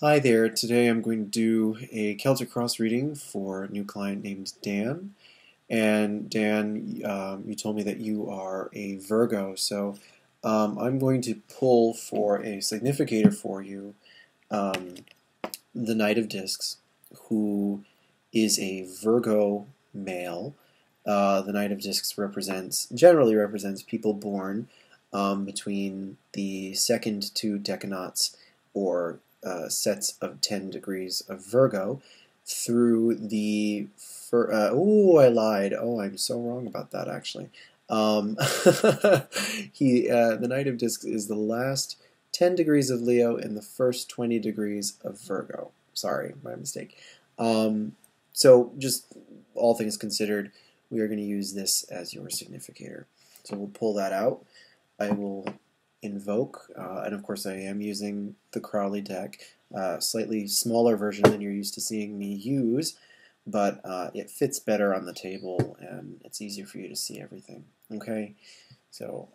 Hi there, today I'm going to do a Celtic Cross reading for a new client named Dan. And Dan, you told me that you are a Virgo, so I'm going to pull for a significator for you, um, the Knight of Discs, who is a Virgo male. The Knight of Discs generally represents people born between the second two decanats, or sets of 10 degrees of Virgo, through the I lied. Oh, I'm so wrong about that, actually. The Knight of Discs is the last 10 degrees of Leo and the first 20 degrees of Virgo. Sorry, my mistake. So just all things considered, we are going to use this as your significator. So we'll pull that out. I will invoke, and of course I am using the Crowley deck, slightly smaller version than you're used to seeing me use, but it fits better on the table and it's easier for you to see everything. Okay, so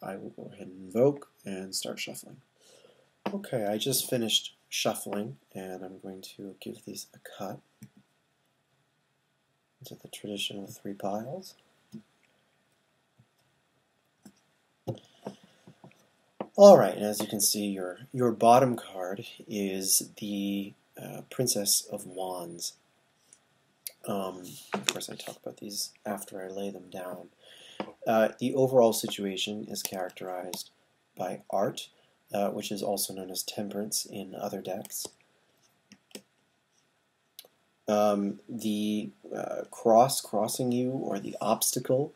I will go ahead and invoke and start shuffling. Okay, I just finished shuffling and I'm going to give these a cut into the traditional 3 piles. Alright, and as you can see, your bottom card is the Princess of Wands. Of course, I talk about these after I lay them down. The overall situation is characterized by art, which is also known as temperance in other decks. The crossing you, or the obstacle,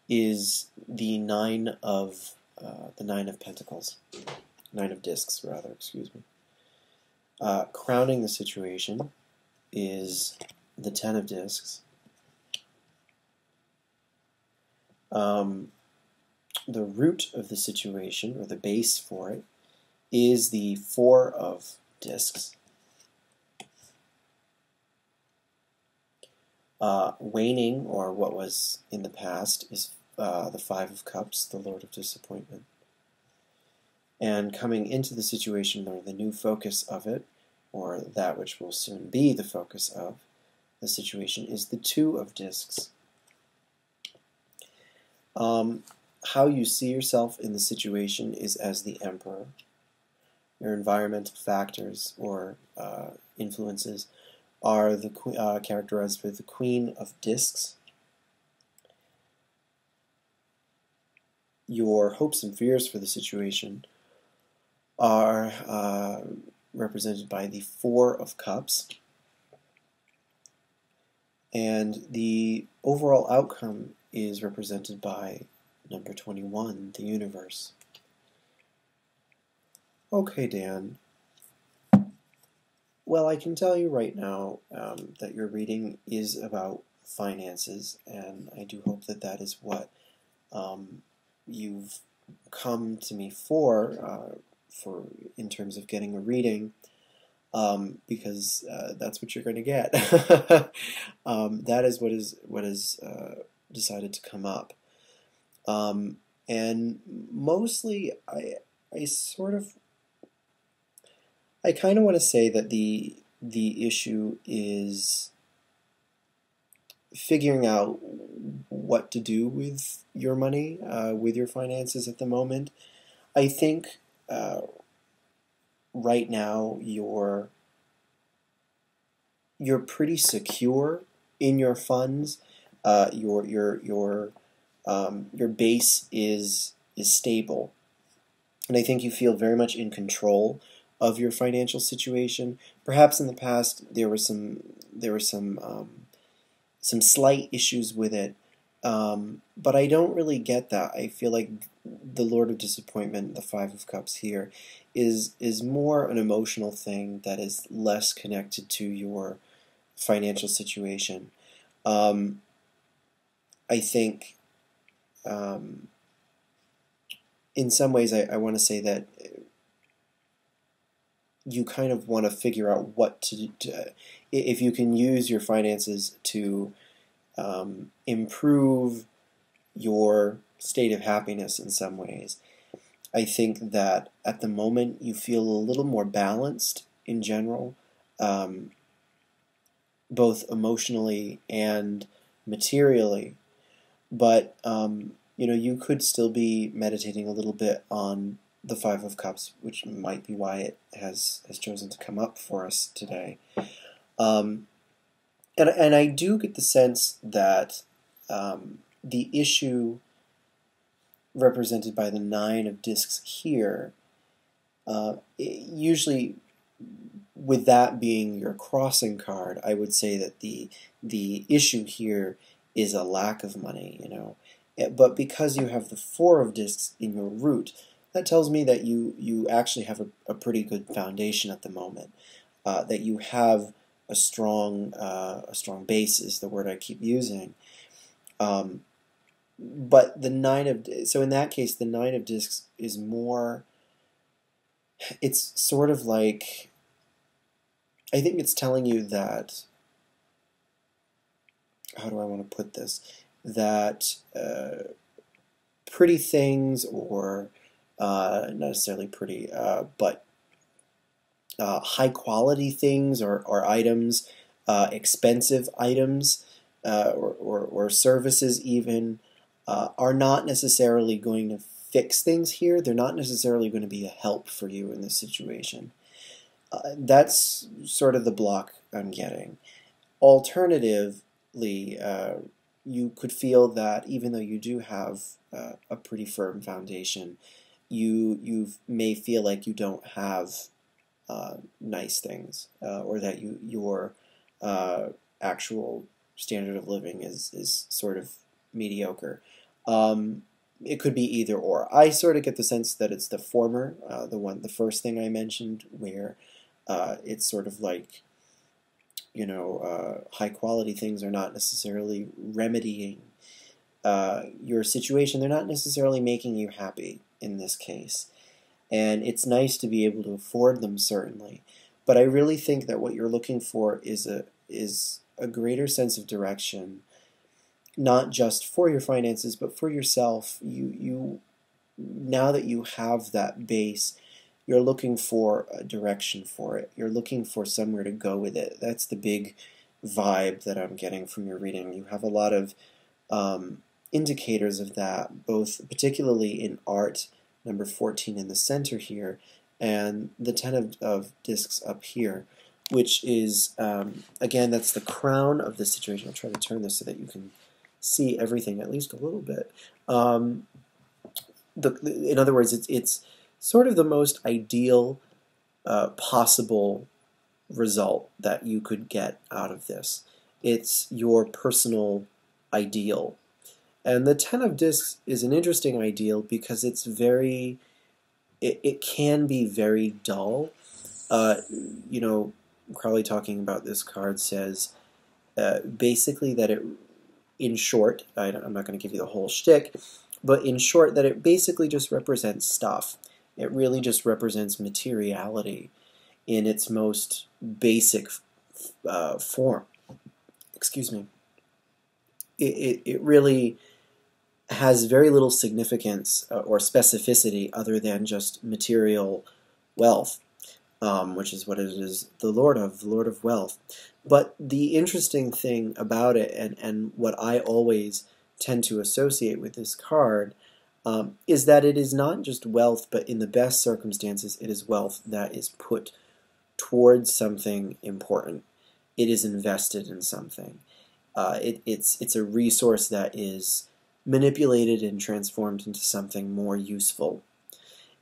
is the Nine of Pentacles, Nine of Discs, rather. Excuse me. Crowning the situation is the Ten of Discs. The root of the situation, or the base for it, is the Four of Discs. Waning, or what was in the past, is the Five of Cups, the Lord of Disappointment. And coming into the situation, or the new focus of it, or that which will soon be the focus of the situation, is the Two of Discs. How you see yourself in the situation is as the Emperor. Your environmental factors or influences are characterized with the Queen of Discs. Your hopes and fears for the situation are represented by the Four of Cups. And the overall outcome is represented by number 21, the universe. Okay, Dan. Well, I can tell you right now that your reading is about finances, and I do hope that that is what you've come to me for in terms of getting a reading, because that's what you're going to get. That is what is decided to come up, and mostly I kind of want to say that the issue is figuring out what to do with your money, with your finances at the moment. I think right now you're pretty secure in your funds. Your base is stable, and I think you feel very much in control of your financial situation. Perhaps in the past there were some slight issues with it, but I don't really get that. I feel like the Lord of Disappointment, the Five of Cups here, is more an emotional thing that is less connected to your financial situation. I think in some ways I want to say that you kind of want to figure out what to if you can use your finances to improve your state of happiness in some ways. I think that at the moment you feel a little more balanced in general, um, both emotionally and materially. But you could still be meditating a little bit on the Five of Cups, which might be why it has chosen to come up for us today. Um, and I do get the sense that the issue represented by the Nine of Discs here, usually with that being your crossing card, I would say that the issue here is a lack of money, But because you have the Four of Discs in your root, that tells me that you actually have a pretty good foundation at the moment. That you have a strong base is the word I keep using. But so in that case, the Nine of Discs is more. It's sort of like, I think it's telling you that, how do I want to put this? That pretty things, or not necessarily pretty, but high quality things or items, expensive items, or services even, are not necessarily going to fix things here. They're not necessarily going to be a help for you in this situation. That's sort of the block I'm getting. Alternatively, you could feel that even though you do have a pretty firm foundation, you may feel like you don't have nice things, or that your actual standard of living is sort of mediocre. It could be either or. I sort of get the sense that it's the former, the first thing I mentioned, where it's sort of like, high quality things are not necessarily remedying your situation. They're not necessarily making you happy in this case. And it's nice to be able to afford them, certainly. But I really think that what you're looking for is a greater sense of direction, not just for your finances, but for yourself. You now that you have that base, you're looking for a direction for it. You're looking for somewhere to go with it. That's the big vibe that I'm getting from your reading. You have a lot of indicators of that, both particularly in art, number 14 in the center here, and the 10 of discs up here, which is, again, that's the crown of the situation. I'll try to turn this so that you can see everything at least a little bit. In other words, it's sort of the most ideal possible result that you could get out of this. It's your personal ideal. And the 10 of discs is an interesting ideal because it's it can be very dull. Crowley, talking about this card, says basically that in short, I'm not going to give you the whole shtick, but in short, that it basically just represents stuff. It really just represents materiality in its most basic form. Excuse me. It really has very little significance or specificity other than just material wealth, which is what it is the Lord of wealth. But the interesting thing about it, and what I always tend to associate with this card, is that it is not just wealth, but in the best circumstances, it is wealth that is put towards something important. It is invested in something. It's a resource that is manipulated and transformed into something more useful.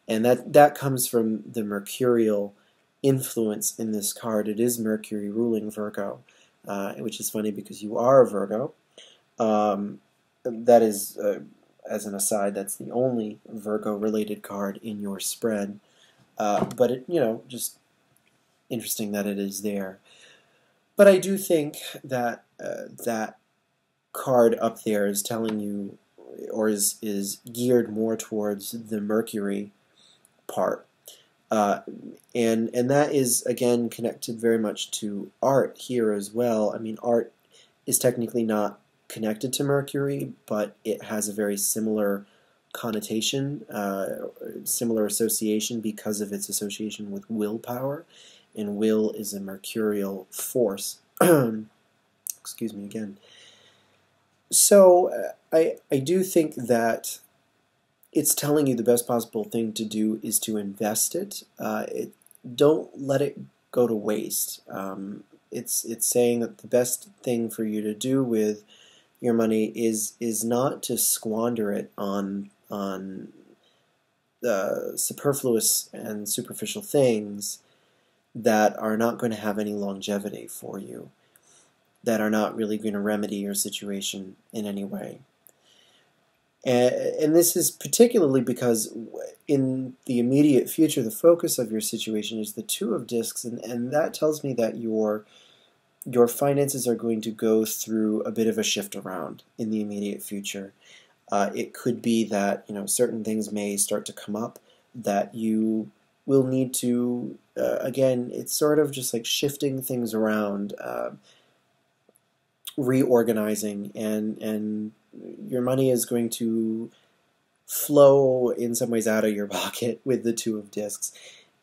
And that comes from the mercurial influence in this card. It is Mercury ruling Virgo, which is funny because you are a Virgo. That is, as an aside, that's the only Virgo-related card in your spread. But it, just interesting that it is there. But I do think that that card up there is telling you, or is geared more towards the Mercury part. And that is, again, connected very much to art here as well. I mean, art is technically not connected to Mercury, but it has a very similar connotation, similar association because of its association with willpower. and will is a mercurial force. Excuse me again. So I do think that it's telling you the best possible thing to do is to invest it. Don't let it go to waste. It's saying that the best thing for you to do with your money is not to squander it on superfluous and superficial things that are not going to have any longevity for you, that are not really going to remedy your situation in any way. And this is particularly because in the immediate future, the focus of your situation is the Two of Discs, and that tells me that your finances are going to go through a bit of a shift around in the immediate future. It could be that certain things may start to come up that you will need to, again, it's sort of just like shifting things around, reorganizing, and your money is going to flow in some ways out of your pocket with the Two of Discs.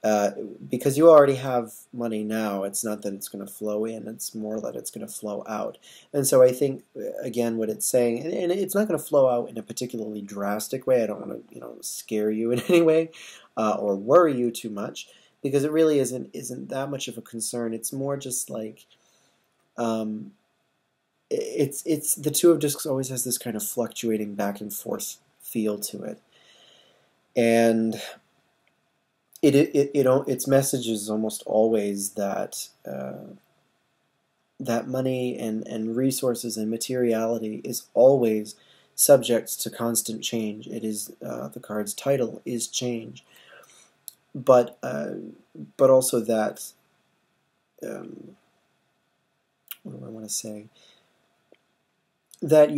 Because you already have money now, it's not that it's going to flow in, it's more that it's going to flow out. And so I think, again, what it's saying, and it's not going to flow out in a particularly drastic way. I don't want to scare you in any way or worry you too much, because it really isn't that much of a concern. It's more just like it's the Two of Discs always has this kind of fluctuating back and forth feel to it, and its message is almost always that that money and resources and materiality is always subject to constant change. It is the card's title is change, but also that what do I want to say? That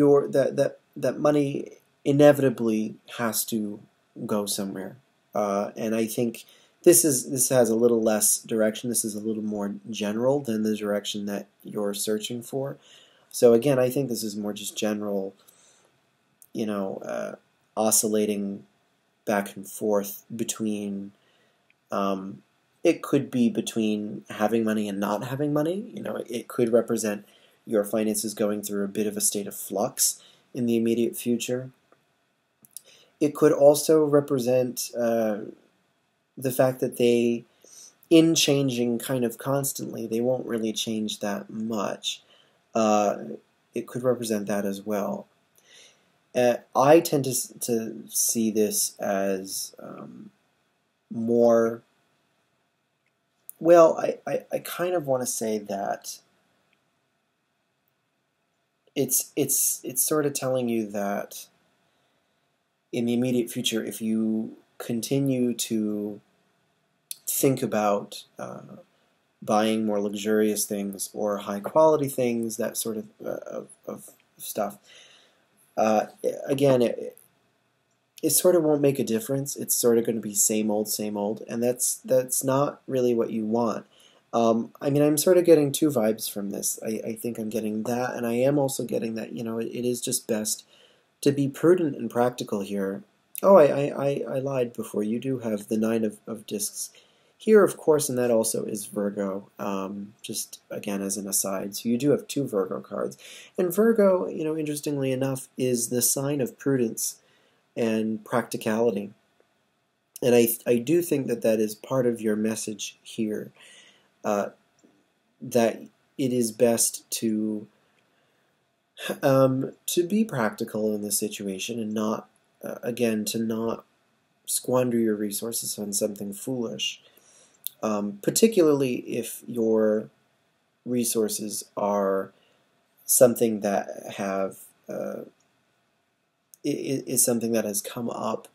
that money inevitably has to go somewhere, and I think this has a little less direction. This is a little more general than the direction that you're searching for. So again, I think this is more just general, oscillating back and forth between. It could be between having money and not having money. It could represent your finances going through a bit of a state of flux in the immediate future. It could also represent the fact that in changing kind of constantly, they won't really change that much. It could represent that as well. I tend to see this as more. Well, I kind of want to say that it's sort of telling you that in the immediate future, if you continue to think about buying more luxurious things or high quality things, that sort of stuff, again, it sort of won't make a difference. It's sort of going to be same old, and that's not really what you want. I mean, I'm sort of getting two vibes from this. I think I'm getting that, and I am also getting that, it is just best to be prudent and practical here. Oh, I lied before. You do have the Nine of Discs here, of course, and that also is Virgo, just again as an aside. So you do have two Virgo cards. And Virgo, interestingly enough, is the sign of prudence and practicality. And I do think that is part of your message here, that it is best to be practical in this situation and not, again, to not squander your resources on something foolish, particularly if your resources are something that is something that has come up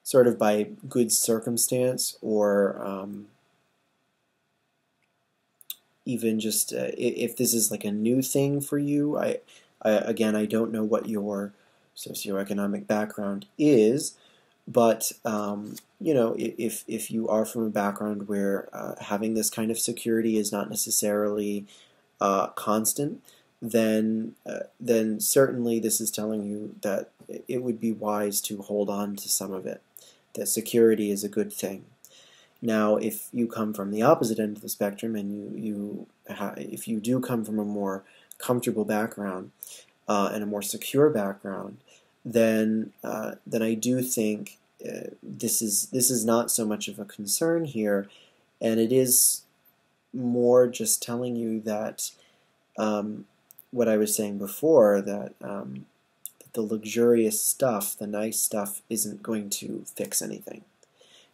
sort of by good circumstance, or even just if this is like a new thing for you. Again, I don't know what your socioeconomic background is, but if you are from a background where having this kind of security is not necessarily constant, then certainly this is telling you that it would be wise to hold on to some of it. That security is a good thing. Now, if you come from the opposite end of the spectrum, and if you do come from a more comfortable background and a more secure background, then I do think this is not so much of a concern here, and it is more just telling you that what I was saying before, that the luxurious stuff, the nice stuff, isn't going to fix anything.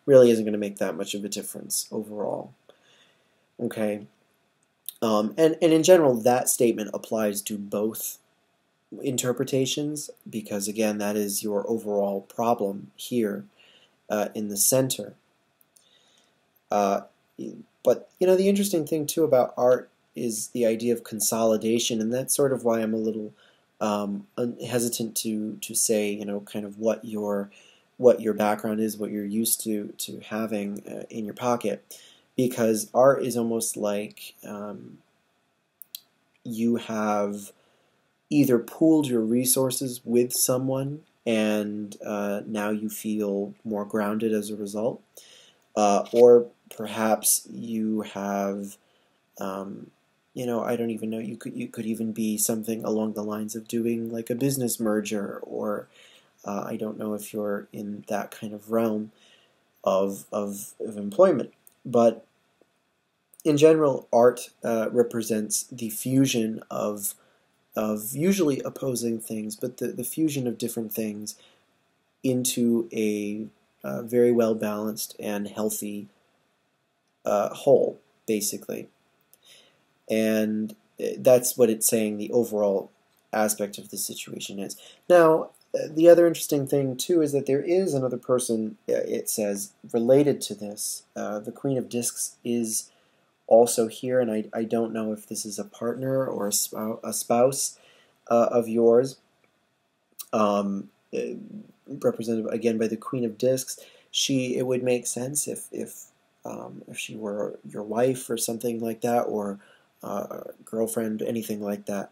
Really isn't going to make that much of a difference overall. Okay, and in general, that statement applies to both interpretations, because again, that is your overall problem here in the center. But the interesting thing too about art is the idea of consolidation, and that's sort of why I'm a little hesitant to say kind of what your background is, what you're used to having in your pocket, because art is almost like you have either pooled your resources with someone, and now you feel more grounded as a result, or perhaps you have, I don't even know, you could even be something along the lines of doing like a business merger, or I don't know if you're in that kind of realm of employment, but in general, art represents the fusion of usually opposing things, but the fusion of different things into a very well balanced and healthy whole, basically. And that's what it's saying the overall aspect of the situation is. Now, the other interesting thing too is that there is another person, it says, related to this. The Queen of Discs is also here, and I don't know if this is a partner or a spouse of yours, represented again by the Queen of Discs. It would make sense if she were your wife or something like that, or girlfriend, anything like that.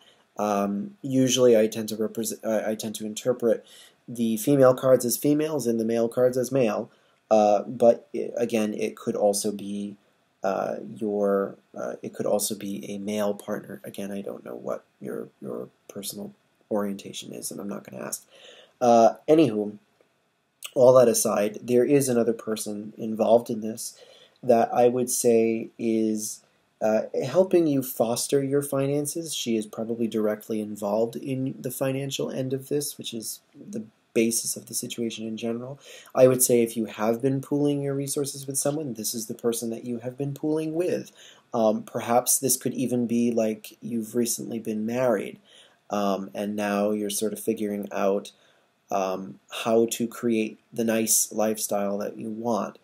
Usually, I tend to interpret the female cards as females and the male cards as male. But again, it could also be it could also be a male partner. Again, I don't know what your personal orientation is, and I'm not going to ask. Anywho, all that aside, there is another person involved in this that I would say is helping you foster your finances. She is probably directly involved in the financial end of this, which is the basis of the situation in general. I would say if you have been pooling your resources with someone, this is the person that you have been pooling with. Perhaps this could even be like you've recently been married, and now you're sort of figuring out how to create the nice lifestyle that you want.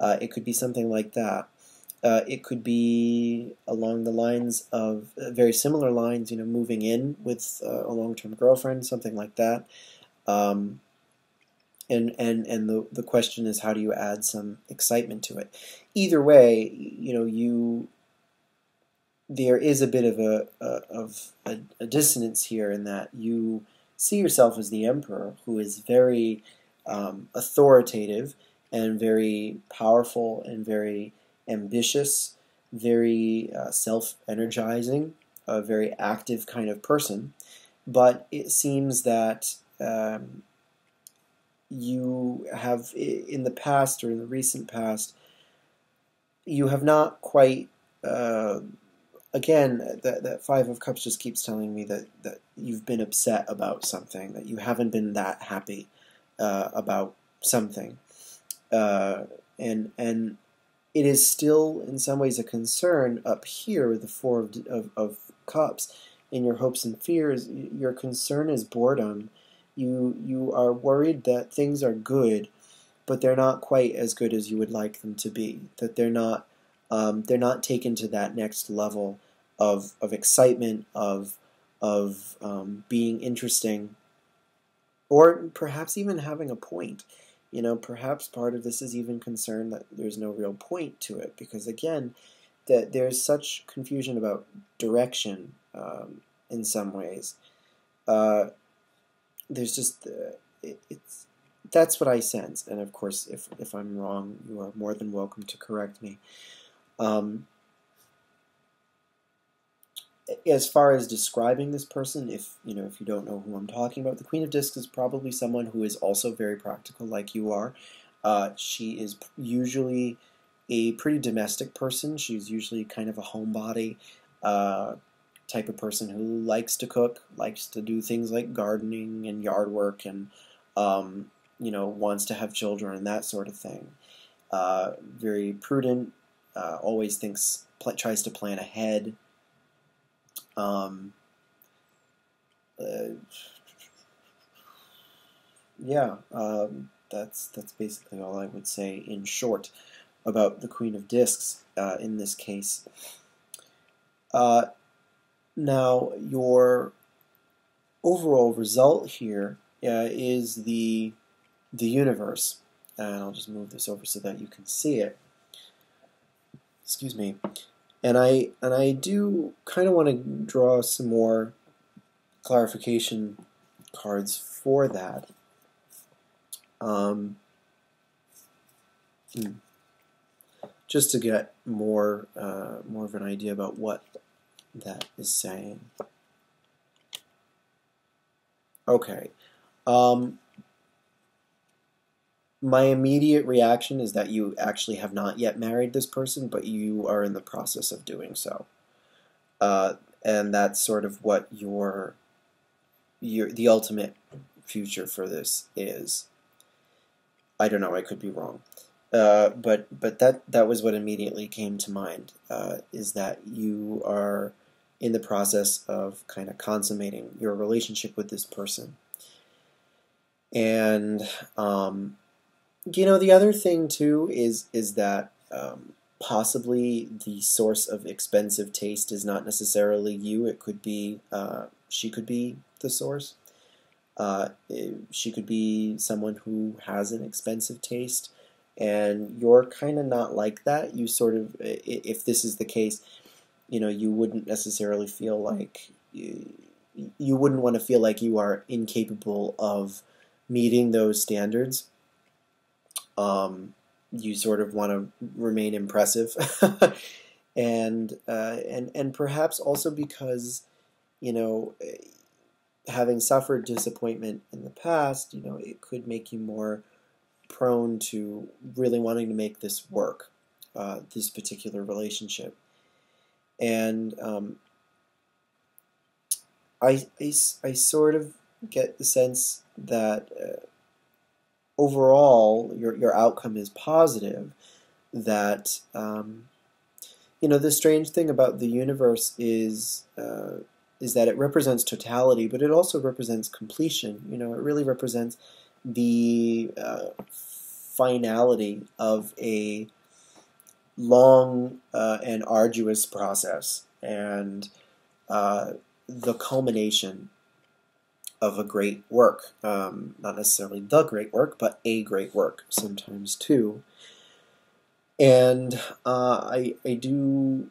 It could be something like that. It could be along the lines of very similar lines, moving in with a long-term girlfriend, something like that. And the question is, how do you add some excitement to it? Either way, there is a bit of a dissonance here, in that you see yourself as the emperor, who is very authoritative and very powerful and very ambitious, very self-energizing, a very active kind of person. But it seems that you have, in the past or in the recent past, you have not quite, again, that Five of Cups just keeps telling me that you've been upset about something, that you haven't been that happy about something. And it is still, in some ways, a concern up here with the Four of Cups. In your hopes and fears, your concern is boredom. You are worried that things are good, but they're not quite as good as you would like them to be. That they're not taken to that next level of excitement, of being interesting, or perhaps even having a point. Perhaps part of this is even concern that there's no real point to it, because again, that there's such confusion about direction in some ways. There's just that's what I sense. And of course, if I'm wrong, you are more than welcome to correct me. As far as describing this person, if you don't know who I'm talking about, the Queen of Discs is probably someone who is also very practical, like you are. She is usually a pretty domestic person. She's usually kind of a homebody type of person who likes to cook, likes to do things like gardening and yard work, and wants to have children and that sort of thing. Very prudent, always tries to plan ahead. Um, uh, yeah, that's basically all I would say in short about the Queen of Discs in this case. Now, your overall result here is the universe, and I'll just move this over so that you can see it. Excuse me. And I do kind of want to draw some more clarification cards for that. Just to get more of an idea about what that is saying. Okay. My immediate reaction is that you actually have not yet married this person, but you are in the process of doing so. And that's sort of what the ultimate future for this is. I don't know, I could be wrong. But that was what immediately came to mind, is that you are in the process of kind of consummating your relationship with this person. And the other thing too is that possibly the source of expensive taste is not necessarily you. It could be she could be the source. She could be someone who has an expensive taste, and you're kind of not like that. You sort of, if this is the case, you wouldn't necessarily feel like you wouldn't want to feel like you are incapable of meeting those standards. You sort of want to remain impressive, and perhaps also because having suffered disappointment in the past, it could make you more prone to really wanting to make this work, this particular relationship. And I sort of get the sense that overall your outcome is positive. That the strange thing about the universe is that it represents totality, but it also represents completion. It really represents the finality of a long and arduous process, and the culmination of a great work. Not necessarily the great work, but a great work sometimes too. And I do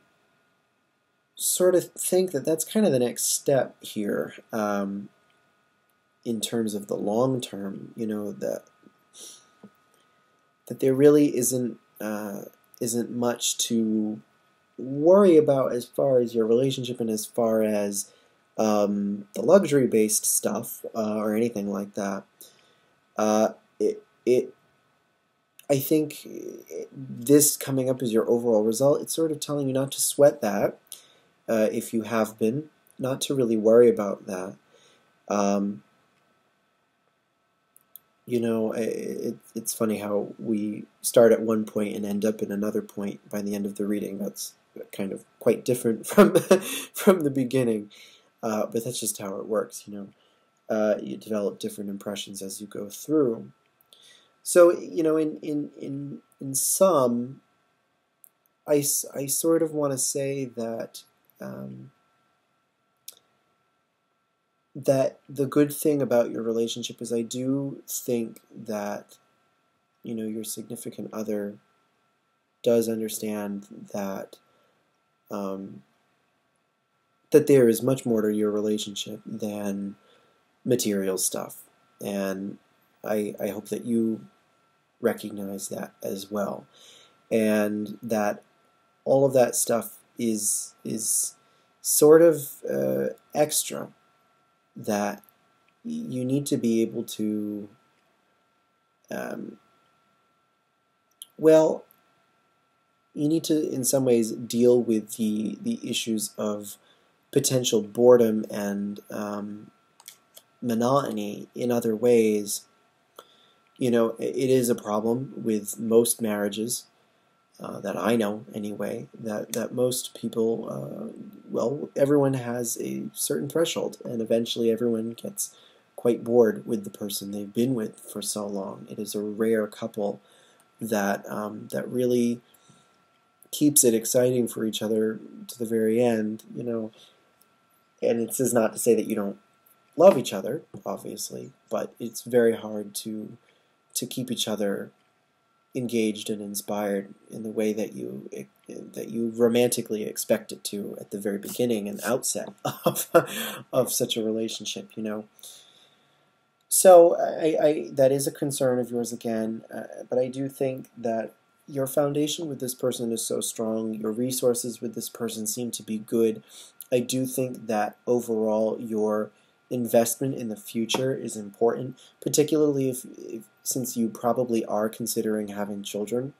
sort of think that that's kind of the next step here, in terms of the long term. That there really isn't much to worry about as far as your relationship and as far as the luxury-based stuff or anything like that. I think this coming up as your overall result, it's sort of telling you not to sweat that, if you have been, not to really worry about that. It's funny how we start at one point and end up in another point by the end of the reading. That's kind of quite different from from the beginning, but that's just how it works. You develop different impressions as you go through. So in sum, I sort of want to say that that the good thing about your relationship is I do think that your significant other does understand that that there is much more to your relationship than material stuff, and I hope that you recognize that as well, and that all of that stuff is sort of extra, that you need to be able to um, well, you need to in some ways deal with the issues of potential boredom and monotony in other ways. You know, it is a problem with most marriages, that I know anyway, that most people, well, everyone has a certain threshold, and eventually everyone gets quite bored with the person they've been with for so long. It is a rare couple that that really keeps it exciting for each other to the very end, you know. And this is not to say that you don't love each other, obviously, but it's very hard to keep each other engaged and inspired in the way that you romantically expect it to at the very beginning and outset of such a relationship, you know. So that is a concern of yours again, but I do think that your foundation with this person is so strong. Your resources with this person seem to be good. I do think that overall your investment in the future is important, particularly if since you probably are considering having children.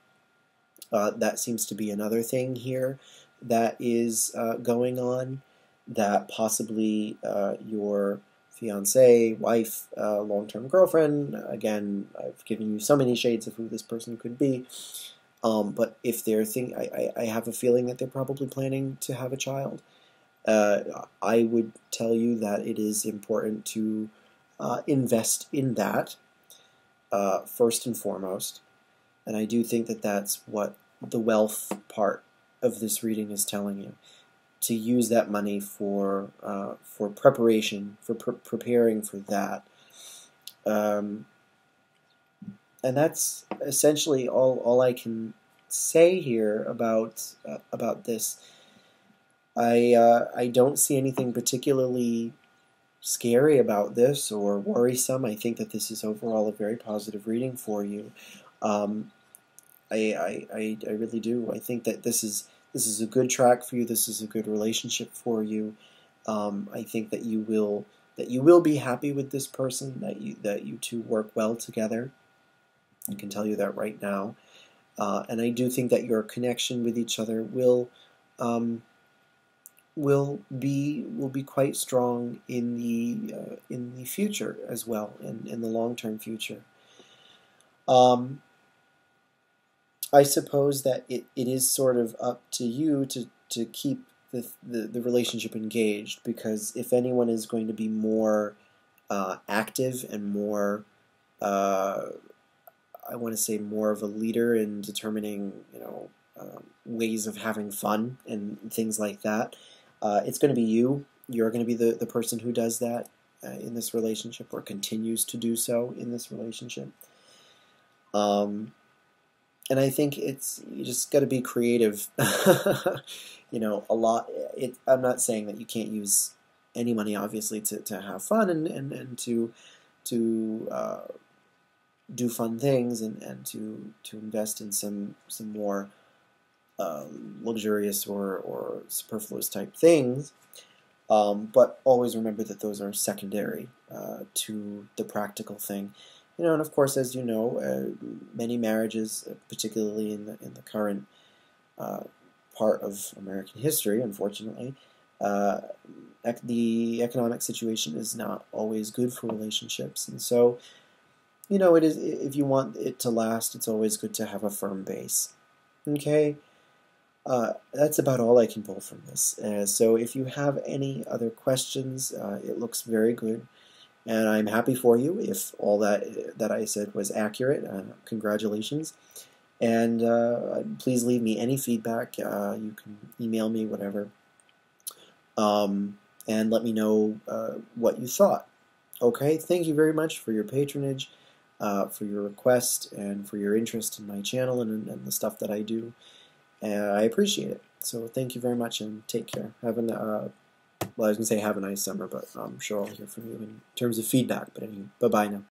That seems to be another thing here that is going on, that possibly your fiance, wife, long-term girlfriend, again, I've given you so many shades of who this person could be, but if they're I have a feeling that they're probably planning to have a child. I would tell you that it is important to invest in that first and foremost, and I do think that that's what the wealth part of this reading is telling you, to use that money for preparation, for preparing for that. And that's essentially all I can say here about this. I don't see anything particularly scary about this or worrisome. I think that this is overall a very positive reading for you. I really do. I think that this is a good track for you. This is a good relationship for you. I think that you will be happy with this person. That you two work well together. I can tell you that right now. And I do think that your connection with each other will be quite strong in the future as well, in the long-term future. I suppose that it is sort of up to you to keep the relationship engaged, because if anyone is going to be more active and more, I want to say, more of a leader in determining, you know, ways of having fun and things like that, it's going to be you. You're going to be the person who does that in this relationship, or continues to do so in this relationship. And I think you just got to be creative. You know, a lot. I'm not saying that you can't use any money, obviously, to have fun and to do fun things and to invest in some more luxurious or superfluous type things. But always remember that those are secondary to the practical thing. You know, and of course, as you know, many marriages, particularly in the current part of American history, unfortunately, the economic situation is not always good for relationships, and so, you know, it is. If you want it to last, it's always good to have a firm base. Okay. That's about all I can pull from this. So if you have any other questions, it looks very good. And I'm happy for you if all that I said was accurate. Congratulations. And please leave me any feedback. You can email me, whatever. And let me know what you thought. Okay, thank you very much for your patronage, for your request, and for your interest in my channel and the stuff that I do. I appreciate it. So thank you very much, and take care. Well, I was going to say have a nice summer, but I'm sure I'll hear from you in terms of feedback. But anyway, bye-bye now.